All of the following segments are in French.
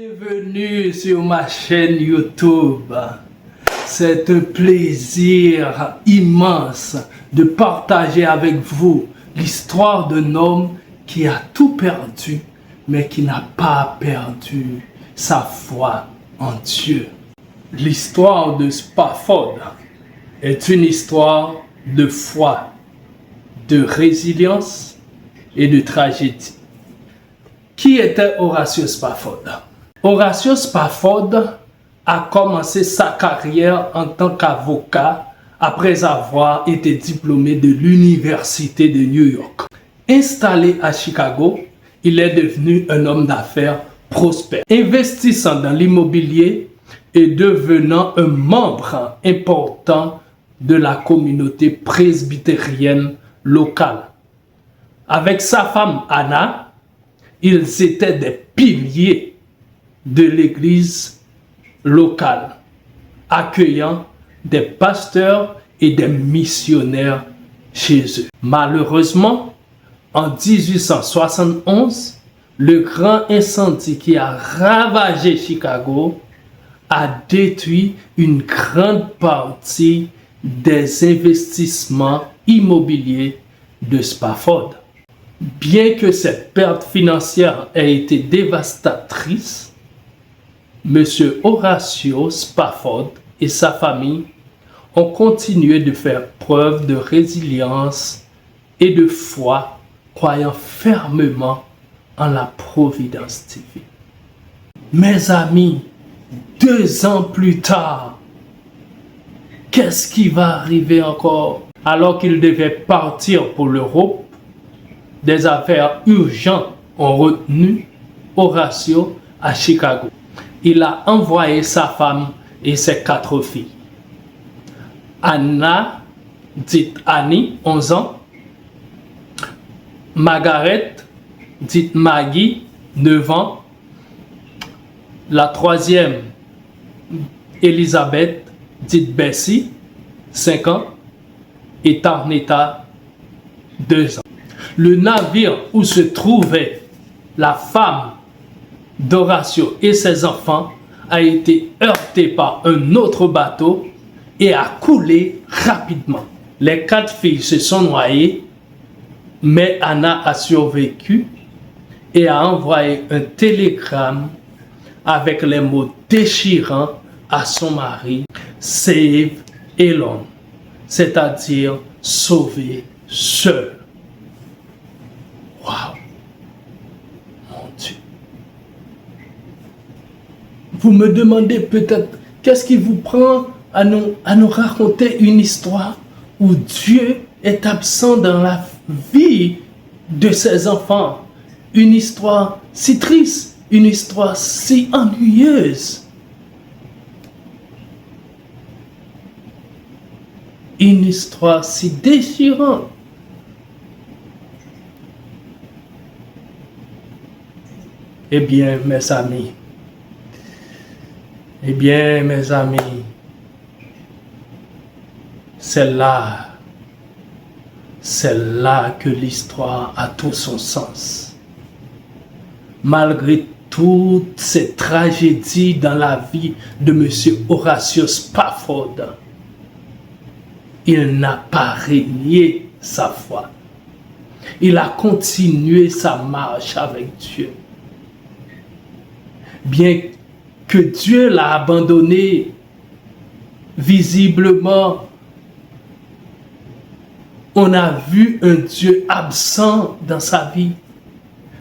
Bienvenue sur ma chaîne YouTube. C'est un plaisir immense de partager avec vous l'histoire d'un homme qui a tout perdu, mais qui n'a pas perdu sa foi en Dieu. L'histoire de Spafford est une histoire de foi, de résilience et de tragédie. Qui était Horatio Spafford? Horatio Spafford a commencé sa carrière en tant qu'avocat après avoir été diplômé de l'Université de New York. Installé à Chicago, il est devenu un homme d'affaires prospère, investissant dans l'immobilier et devenant un membre important de la communauté presbytérienne locale. Avec sa femme Anna, ils étaient des piliers de l'église locale, accueillant des pasteurs et des missionnaires chez eux. Malheureusement, en 1871, le grand incendie qui a ravagé Chicago a détruit une grande partie des investissements immobiliers de Spafford. Bien que cette perte financière ait été dévastatrice, M. Horatio Spafford et sa famille ont continué de faire preuve de résilience et de foi, croyant fermement en la providence divine. Mes amis, 2 ans plus tard, qu'est-ce qui va arriver encore? Alors qu'il devait partir pour l'Europe, des affaires urgentes ont retenu Horatio à Chicago. Il a envoyé sa femme et ses 4 filles. Anna, dite Annie, 11 ans. Margaret, dite Maggie, 9 ans. La 3e, Elizabeth, dite Bessie, 5 ans. Et Tarnita, 2 ans. Le navire où se trouvait la femme d'Horatio et ses enfants a été heurté par un autre bateau et a coulé rapidement. Les 4 filles se sont noyées, mais Anna a survécu et a envoyé un télégramme avec les mots déchirants à son mari: Save alone, c'est-à-dire sauver seul. Waouh! Mon Dieu! Vous me demandez peut-être, qu'est-ce qui vous prend à nous raconter une histoire où Dieu est absent dans la vie de ses enfants? Une histoire si triste, une histoire si ennuyeuse. Une histoire si déchirante. Eh bien, mes amis, c'est là que l'histoire a tout son sens. Malgré toutes ces tragédies dans la vie de M. Horatio Spafford, il n'a pas renié sa foi. Il a continué sa marche avec Dieu. Bien que Dieu l'a abandonné visiblement, on a vu un Dieu absent dans sa vie.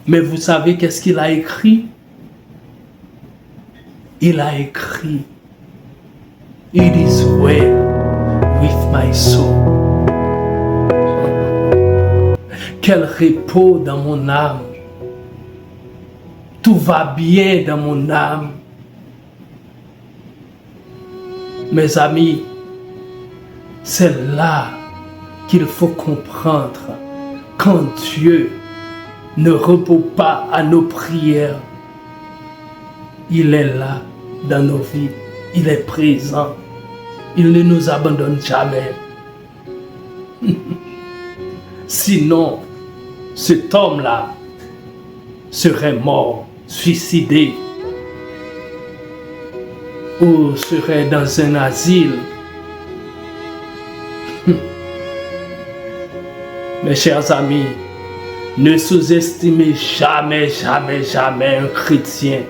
Mais vous savez qu'est-ce qu'il a écrit? Il a écrit: It is well with my soul. Quel repos dans mon âme. Tout va bien dans mon âme. Mes amis, c'est là qu'il faut comprendre quand Dieu ne répond pas à nos prières. Il est là dans nos vies. Il est présent. Il ne nous abandonne jamais. Sinon, cet homme-là serait mort, suicidé. ou serait dans un asile. Mes chers amis, ne sous-estimez jamais, jamais, jamais un chrétien.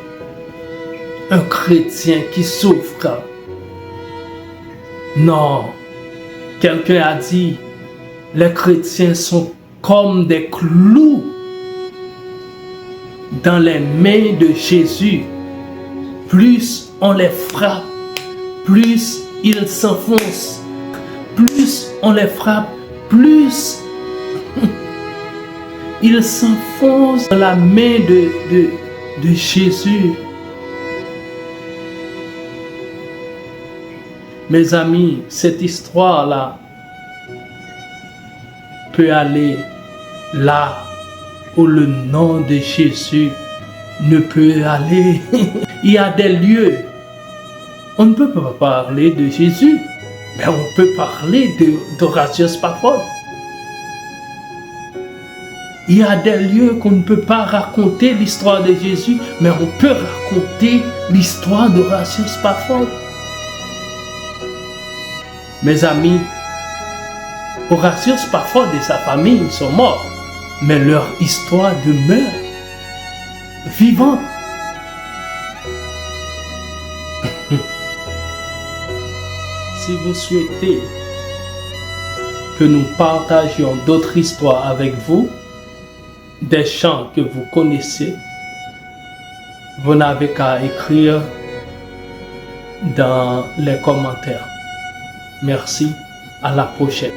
Un chrétien qui souffre. Non. Quelqu'un a dit, les chrétiens sont comme des clous dans les mains de Jésus. Plus on les frappe, plus ils s'enfoncent. Plus on les frappe, plus ils s'enfoncent dans la main de Jésus. Mes amis, cette histoire-là peut aller là où le nom de Jésus ne peut aller. Il y a des lieux, on ne peut pas parler de Jésus, mais on peut parler d'Horatius Spafford. Il y a des lieux qu'on ne peut pas raconter l'histoire de Jésus, mais on peut raconter l'histoire d'Horatius Spafford. Mes amis, Horatius Spafford et sa famille sont morts, mais leur histoire demeure vivante. Si vous souhaitez que nous partagions d'autres histoires avec vous, des chants que vous connaissez, vous n'avez qu'à écrire dans les commentaires. Merci, à la prochaine.